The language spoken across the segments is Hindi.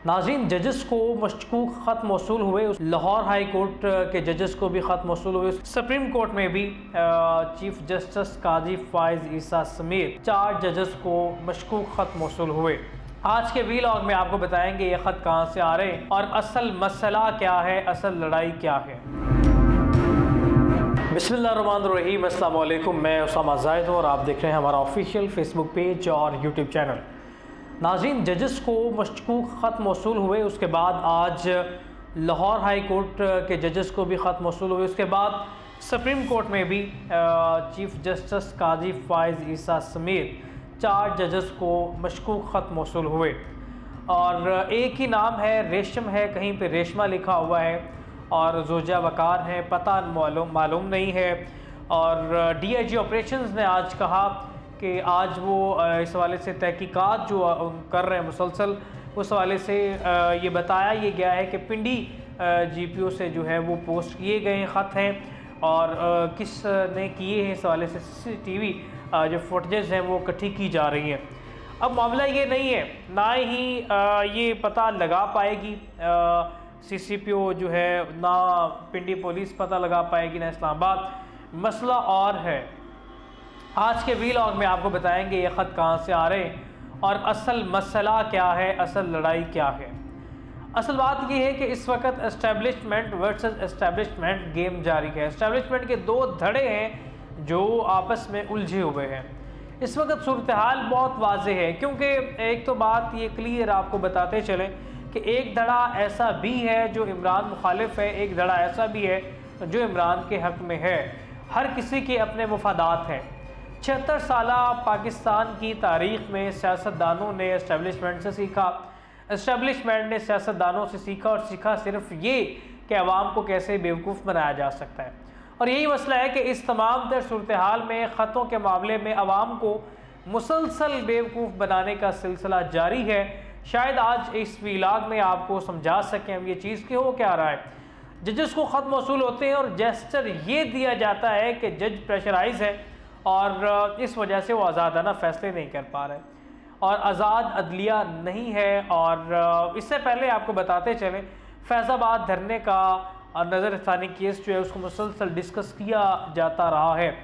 नाज़रीन, जजेस को मशकूक ख़त मौसूल हुए। लाहौर हाई कोर्ट के जजेस को भी ख़त मौसूल हुए। सुप्रीम कोर्ट में भी चीफ जस्टिस काजी फाइज ईसा समेत 4 जजेस को मशकूक ख़त मौसूल हुए। आज के वीलॉग में आपको बताएंगे ये ख़त कहाँ से आ रहे हैं और असल मसला क्या है, असल लड़ाई क्या है। बिस्मिल्लाहिर्रहमानिर्रहीम, अस्सलाम वालेकुम। मैं उसामा जाहिद हूँ और आप देख रहे हैं हमारा ऑफिशियल फेसबुक पेज और यूट्यूब चैनल। नाज़रीन, जजेस को मशकूक ख़त मौसूल हुए। उसके बाद आज लाहौर हाई कोर्ट के जजेस को भी ख़त मौसूल हुए। उसके बाद सुप्रीम कोर्ट में भी चीफ जस्टिस काजी फाइज ईसा समेत 4 जजेस को मशकूक ख़त मौसूल हुए। और एक ही नाम है, रेशम है, कहीं पे रेशमा लिखा हुआ है और जोजा वकार है, पता मालूम नहीं है। और DIG ऑपरेशंस ने आज कहा कि आज वो इस हवाले से तहकीकात जो कर रहे हैं मुसलसल, उस हवाले से ये बताया ये गया है कि पिंडी GPO से जो है वो पोस्ट किए गए ख़त हैं और किस ने किए हैं, इस हवाले से CCTV जो फुटेजेस हैं वो इकट्ठी की जा रही हैं। अब मामला ये नहीं है, ना ही ये पता लगा पाएगी CCPO जो है, ना पिंडी पुलिस पता लगा पाएगी, ना इस्लामाबाद। मसला और है। आज के वीलॉग में आपको बताएंगे ये ख़त कहाँ से आ रहे हैं और असल मसला क्या है, असल लड़ाई क्या है। असल बात ये है कि इस वक्त एस्टेब्लिशमेंट वर्सेस एस्टेब्लिशमेंट गेम जारी है। एस्टेब्लिशमेंट के 2 धड़े हैं जो आपस में उलझे हुए हैं। इस वक्त सूरत हाल बहुत वाज़ेह है, क्योंकि एक तो बात ये क्लियर आपको बताते चलें कि एक धड़ा ऐसा भी है जो इमरान मुखालिफ है, एक धड़ा ऐसा भी है जो इमरान के हक़ में है। हर किसी के अपने मुफादात हैं। 76 साला पाकिस्तान की तारीख़ में सियासतदानों ने एस्टेब्लिशमेंट से सीखा, एस्टेब्लिशमेंट ने सियासतदानों से सीखा और सीखा सिर्फ ये कि अवाम को कैसे बेवकूफ़ बनाया जा सकता है। और यही मसला है कि इस तमाम तर सूरत हाल में ख़तों के मामले में अवाम को मुसलसल बेवकूफ़ बनाने का सिलसिला जारी है। शायद आज इस वीलॉग में आपको समझा सकें हम ये चीज़ कि हो क्या रहा है। जजेस को ख़त मौसूल होते हैं और जेस्चर ये दिया जाता है कि जज प्रेशराइज है और इस वजह से वो आज़ादाना फ़ैसले नहीं कर पा रहे और आज़ाद अदलिया नहीं है। और इससे पहले आपको बताते चलें, फैज़ाबाद धरने का नज़र फ़ानी केस जो है उसको मुसलसल डिस्कस किया जाता रहा है।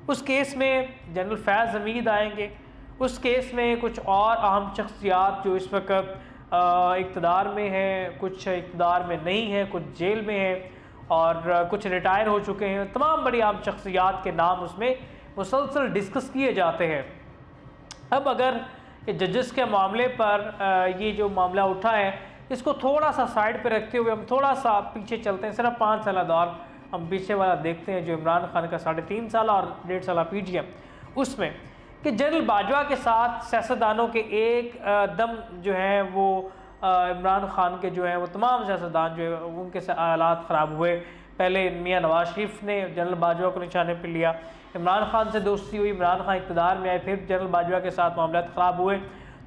उस केस में जनरल फैज़ हमीद आएंगे, उस केस में कुछ और अहम शख्सियात जो इस वक्त इक़्तिदार में हैं, कुछ इक़्तिदार में नहीं है, कुछ जेल में हैं और कुछ रिटायर हो चुके हैं। तमाम बड़ी अहम शख्सियात के नाम उसमें मुसलसल डिस्कस किए जाते हैं। अब अगर जजेस के मामले पर ये जो मामला उठा है इसको थोड़ा सा साइड पे रखते हुए हम थोड़ा सा पीछे चलते हैं। सिर्फ 5 साल दौर हम पीछे वाला देखते हैं जो इमरान खान का 3.5 साल और 1.5 साल PTM, उसमें कि जनरल बाजवा के साथ सियासतदानों के एक दम जो है वो इमरान खान के जो है वो तमाम सियासतदान जो है उनके हालात ख़राब हुए। पहले मियाँ नवाज शरीफ ने जनरल बाजवा को निशाने पर लिया, इमरान खान से दोस्ती हुई, इमरान खान इक़्तिदार में आए, फिर जनरल बाजवा के साथ मामला ख़राब हुए।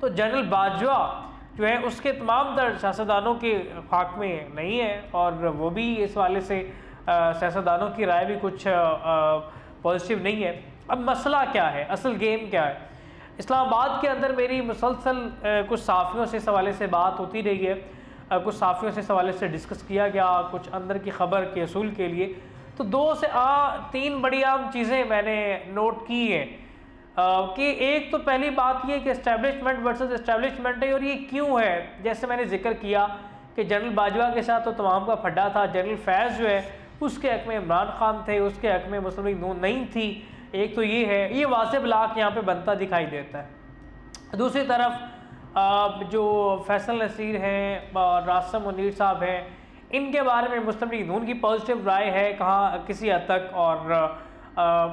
तो जनरल बाजवा जो है उसके तमाम तर सियासतदानों के खाक में नहीं है और वो भी इस वाले से सियासतदानों की राय भी कुछ पॉजिटिव नहीं है। अब मसला क्या है, असल गेम क्या है। इस्लामाबाद के अंदर मेरी मुसलसल कुछ सहाफ़ियों से इस हवाले से बात होती रही है, कुछ सहाफ़ियों से इस हवाले से डिस्कस किया गया कुछ अंदर की ख़बर के असूल के लिए। तो 2 से 3 बड़ी अहम चीज़ें मैंने नोट की हैं कि एक तो पहली बात ये कि एस्टेब्लिशमेंट वर्सेस एस्टेब्लिशमेंट है और ये क्यों है। जैसे मैंने जिक्र किया कि जनरल बाजवा के साथ तो तमाम का फड्डा था, जनरल फैज़ जो है उसके हक़ में इमरान खान थे, उसके हक़ में मुस्लिम लीग नून नहीं थी। एक तो ये है, ये वाज़ेह ब्लाक यहाँ पे बनता दिखाई देता है। दूसरी तरफ जो फैसल नसीर हैं और रासम मुनीर साहब हैं, इनके बारे में मुस्लिम लीग नून की पॉजिटिव राय है कहाँ किसी हद तक, और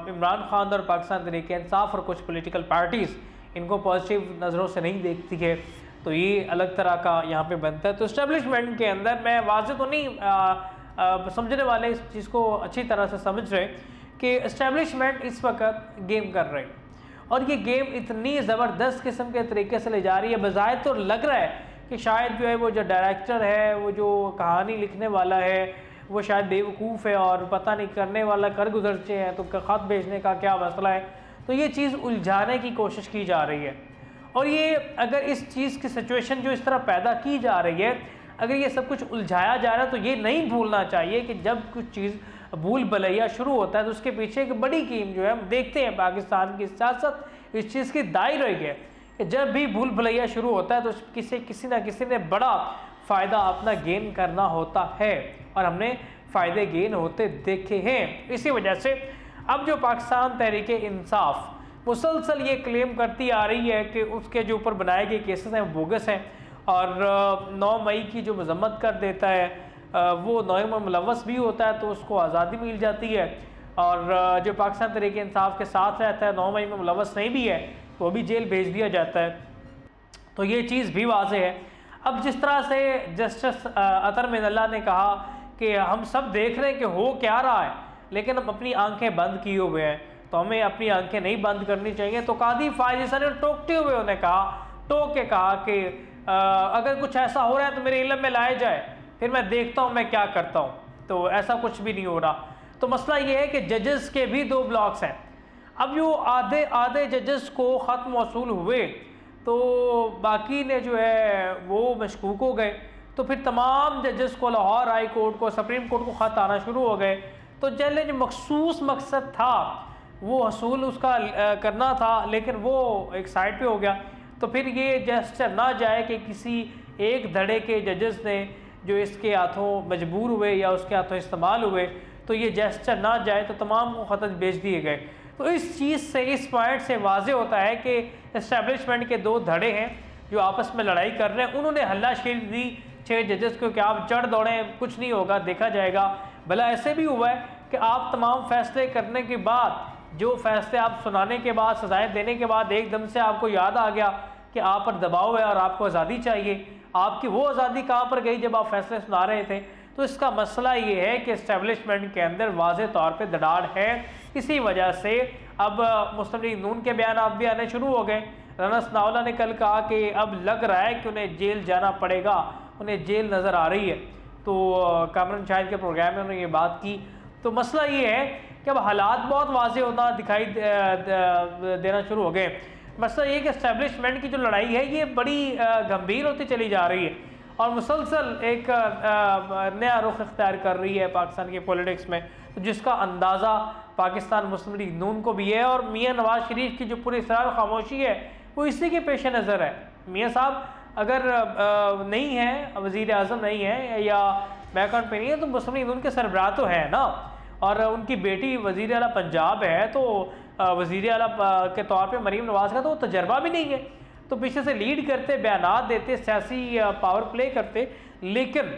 इमरान खान और पाकिस्तान तहरीक इंसाफ और कुछ पॉलिटिकल पार्टीज़ इनको पॉजिटिव नज़रों से नहीं देखती है। तो ये अलग तरह का यहाँ पे बनता है। तो इस्टेब्लिशमेंट के अंदर मैं वाज़ेह तो नहीं, समझने वाले इस चीज़ को अच्छी तरह से समझ रहे कि इस्टेब्लिशमेंट इस वक्त गेम कर रही है और ये गेम इतनी ज़बरदस्त किस्म के तरीके से ले जा रही है। बज़ाहिर तो लग रहा है कि शायद जो है वो जो डायरेक्टर है, वो जो कहानी लिखने वाला है, वो शायद बेवकूफ़ है और पता नहीं करने वाला कर गुजरचे हैं, तो ख़त भेजने का क्या मसला है। तो ये चीज़ उलझाने की कोशिश की जा रही है और ये अगर इस चीज़ की सिचुएशन जो इस तरह पैदा की जा रही है, अगर ये सब कुछ उलझाया जा रहा है, तो ये नहीं भूलना चाहिए कि जब कुछ चीज़ भूल भलैया शुरू होता है तो उसके पीछे एक बड़ी गेम जो है हम देखते हैं पाकिस्तान की सियासत इस चीज़ की दाई रही है कि जब भी भूल भलैया शुरू होता है तो किसी ना किसी ने बड़ा फ़ायदा अपना गेन करना होता है, और हमने फ़ायदे गेन होते देखे हैं। इसी वजह से अब जो पाकिस्तान तहरीक इंसाफ मुसलसल ये क्लेम करती आ रही है कि उसके जो ऊपर बनाए गए केसेस हैं बोगस हैं, और 9 मई की जो मजम्मत कर देता है वो 9 में मुलव्वस भी होता है तो उसको आज़ादी मिल जाती है, और जो पाकिस्तान तहरीक इंसाफ के साथ रहता है 9 मई में मुलव्वस नहीं भी है तो वो भी जेल भेज दिया जाता है। तो ये चीज़ भी वाज़ेह है। अब जिस तरह से जस्टिस अतर मिनल्ला ने कहा कि हम सब देख रहे हैं कि हो क्या रहा है, लेकिन हम अपनी आंखें बंद किए हुए हैं, तो हमें अपनी आंखें नहीं बंद करनी चाहिए। तो कादी फायज ईसा ने टोकते हुए उन्हें टोक के कहा कि अगर कुछ ऐसा हो रहा है तो मेरे इल्म में लाया जाए, फिर मैं देखता हूँ मैं क्या करता हूँ। तो ऐसा कुछ भी नहीं हो रहा। तो मसला ये है कि जजेस के भी 2 ब्लॉक्स हैं। अब जो आधे जजेस को ख़त मौसूल हुए तो बाकी ने जो है वो मशकूक हो गए, तो फिर तमाम जजेस को लाहौर हाई कोर्ट को, सुप्रीम कोर्ट को ख़त आना शुरू हो गए। तो जैसे जो मखसूस मकसद था वो हसूल उसका करना था, लेकिन वो एक साइड पे हो गया। तो फिर ये जेस्चर ना जाए कि किसी एक धड़े के जजेस ने जो इसके हाथों मजबूर हुए या उसके हाथों इस्तेमाल हुए, तो ये जेस्चर ना जाए तो तमाम को ख़त भेज दिए गए। तो इस चीज़ से, इस पॉइंट से वाज़े होता है कि इस्टेब्लिशमेंट के 2 धड़े हैं जो आपस में लड़ाई कर रहे हैं। उन्होंने हल्लाशेरी दी 6 जजेस को कि आप चढ़ दौड़ें, कुछ नहीं होगा, देखा जाएगा। भला ऐसे भी हुआ है कि आप तमाम फैसले करने के बाद, जो फैसले आप सुनाने के बाद, सजाएं देने के बाद एकदम से आपको याद आ गया कि आप पर दबाव है और आपको आज़ादी चाहिए। आपकी वो आज़ादी कहाँ पर गई जब आप फैसले सुना रहे थे? तो इसका मसला ये है कि इस्टेब्लिशमेंट के अंदर वाज़े तौर पे दरार है। इसी वजह से अब मुस्लिम लीग नून के बयान भी आने शुरू हो गए। राना सनाउल्लाह ने कल कहा कि अब लग रहा है कि उन्हें जेल जाना पड़ेगा, उन्हें जेल नज़र आ रही है। तो कामरान शाहिद के प्रोग्राम में उन्होंने ये बात की। तो मसला ये है कि अब हालात बहुत वाज़े होना दिखाई देना शुरू हो गए। मसला ये कि इस्टेब्लिशमेंट की जो लड़ाई है ये बड़ी गंभीर होती चली जा रही है और मुसलसल एक नया रुख इख्तियार कर रही है पाकिस्तान के पॉलिटिक्स में, तो जिसका अंदाज़ा पाकिस्तान मुस्लिम लीग नून को भी है। और मियाँ नवाज शरीफ की जो पूरी इसरार खामोशी है वो इसी के पेश नज़र है। मियाँ साहब अगर नहीं है, वज़ीर आज़म नहीं है या बैकग्राउंड पे नहीं है, तो मुस्लिम लीग नून के सरबराह तो है ना, और उनकी बेटी वज़ीर आला पंजाब है, तो वज़ीर आला के तौर पे मरीम नवाज़ का तो तजर्बा भी नहीं है, तो पीछे से लीड करते, बयानात देते, सियासी पावर प्ले करते। लेकिन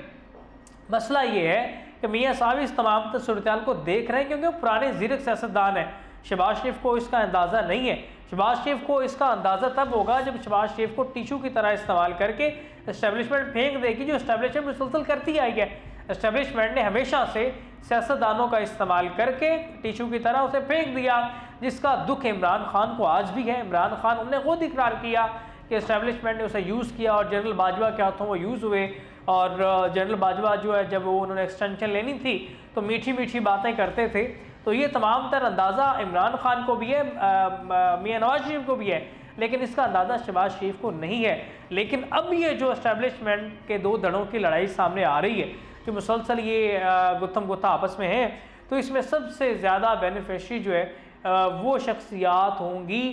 मसला ये है कि मियाँ साहब इस तमाम सूरत को देख रहे हैं क्योंकि वो पुराने ज़ीरक सियासतदान हैं। शहबाज शरीफ को इसका अंदाज़ा नहीं है। शहबाज शरीफ को इसका अंदाज़ा तब होगा जब शहबाज शरीफ को टिशू की तरह इस्तेमाल करके इस्टेब्लिशमेंट फेंक देगी, जो इस्टेब्लिशमेंट मुसलसल करती आई है। इस्टेब्लिशमेंट ने हमेशा से सियासतदानों का इस्तेमाल करके टिशू की तरह उसे फेंक दिया, जिसका दुख इमरान खान को आज भी है। इमरान खान उन्होंने खुद इकरार किया कि इस्टेब्लिशमेंट ने उसे यूज़ किया और जनरल बाजवा के हाथों वो यूज़ हुए। और जनरल बाजवा जो है, जब वो उन्होंने एक्सटेंशन लेनी थी तो मीठी मीठी बातें करते थे। तो ये तमाम तर अंदाज़ा इमरान खान को भी है, मियाँ नवाज शरीफ को भी है, लेकिन इसका अंदाज़ा शहबाज शरीफ को नहीं है। लेकिन अब ये जो इस्टेब्लिशमेंट के 2 धड़ों की लड़ाई सामने आ रही है, जो मुसलसल ये गुत्थम गुत्था आपस में है, तो इसमें सबसे ज़्यादा बेनिफिशरी जो है वो शख्सियात होंगी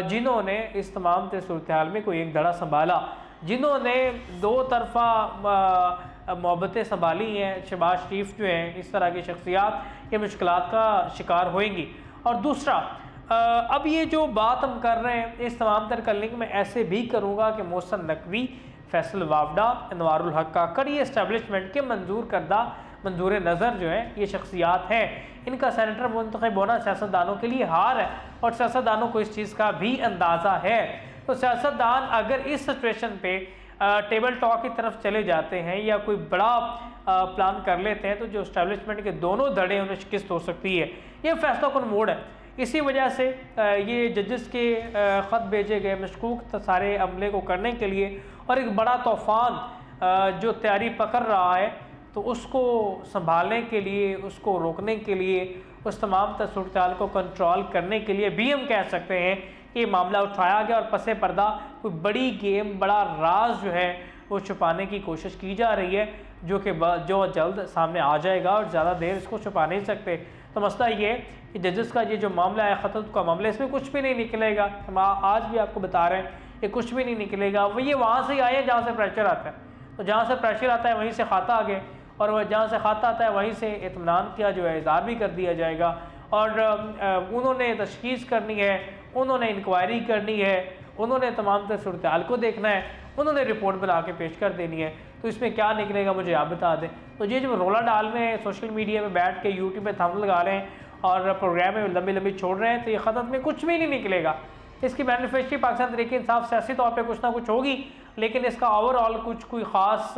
जिन्होंने इस तमाम सूरत हाल में कोई एक धड़ा संभाला, जिन्होंने 2 तरफ़ा मोहब्बतें संभाली हैं। शहबाज शरीफ जो हैं, इस तरह की शख्सियात ये मुश्किलात का शिकार होएंगी। और दूसरा, अब ये जो बात हम कर रहे हैं, इस तमाम तर का लिंक मैं ऐसे भी करूँगा कि मोहसिन नकवी, फैसल वावडा, अनवारुल हक काकड़, ये इस्टेब्लिशमेंट के मंजूर करदा, मंजूर नज़र जो हैं ये शख्सियात हैं। इनका सेनेटर मुंतखब होना सियासतदानों के लिए हार है और सियासतदानों को इस चीज़ का भी अंदाज़ा है। तो सियासतदान अगर इस सिचुएशन पे टेबल टॉक की तरफ चले जाते हैं या कोई बड़ा प्लान कर लेते हैं, तो जो इस्टेब्लिशमेंट के दोनों धड़े उन्हें शिकस्त हो सकती है। ये फैसला कुन मोड़ है। इसी वजह से ये जजेस के ख़त भेजे गए मशकूक सारे अमले को करने के लिए और एक बड़ा तूफ़ान जो तैयारी पकड़ रहा है, तो उसको संभालने के लिए, उसको रोकने के लिए, उस तमाम सूरत को कंट्रोल करने के लिए भी हम कह सकते हैं ये मामला उठाया गया और पसे पर्दा कोई बड़ी गेम, बड़ा राज जो है वो छुपाने की कोशिश की जा रही है, जो जल्द सामने आ जाएगा और ज़्यादा देर इसको छुपा नहीं सकते। तो मसला ये कि जजेस का ये जो मामला है, ख़त्म का मामला, इसमें कुछ भी नहीं निकलेगा। हम आज भी आपको बता रहे हैं ये कुछ भी नहीं निकलेगा। वो ये वहाँ से आए हैं जहाँ से प्रेशर आता है, तो जहाँ से प्रेशर आता है वहीं से खाता आगे, और वह जहाँ से खाता आता है वहीं से इत्मीनान का जो है इज़हार भी कर दिया जाएगा। और उन्होंने तशख़ीस करनी है, उन्होंने इंक्वायरी करनी है, उन्होंने तमाम तर सूरत हाल को देखना है, उन्होंने रिपोर्ट बना के पेश कर देनी है। तो इसमें क्या निकलेगा मुझे आप बता दें। तो ये जो रोला डाल रहे हैं, सोशल मीडिया में बैठ के यूट्यूब पे थंब लगा रहे हैं और प्रोग्राम में लंबी लंबी छोड़ रहे हैं, तो ये ख़त्म में कुछ भी नहीं निकलेगा। इसकी बेनिफिशरी पाकिस्तान तहरीक इंसाफ सियासी तौर पर कुछ ना कुछ होगी, लेकिन इसका ओवरऑल कोई ख़ास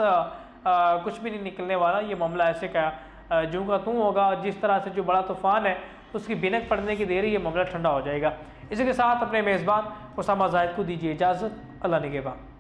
कुछ भी नहीं निकलने वाला। ये मामला ऐसे का जूं का तूं होगा। जिस तरह से जो बड़ा तूफ़ान है उसकी बिनक पड़ने की देर ही ये मामला ठंडा हो जाएगा। इसी के साथ अपने मेज़बान उसामा जाहिद को दीजिए इजाज़त। अल्लाह निगहबान।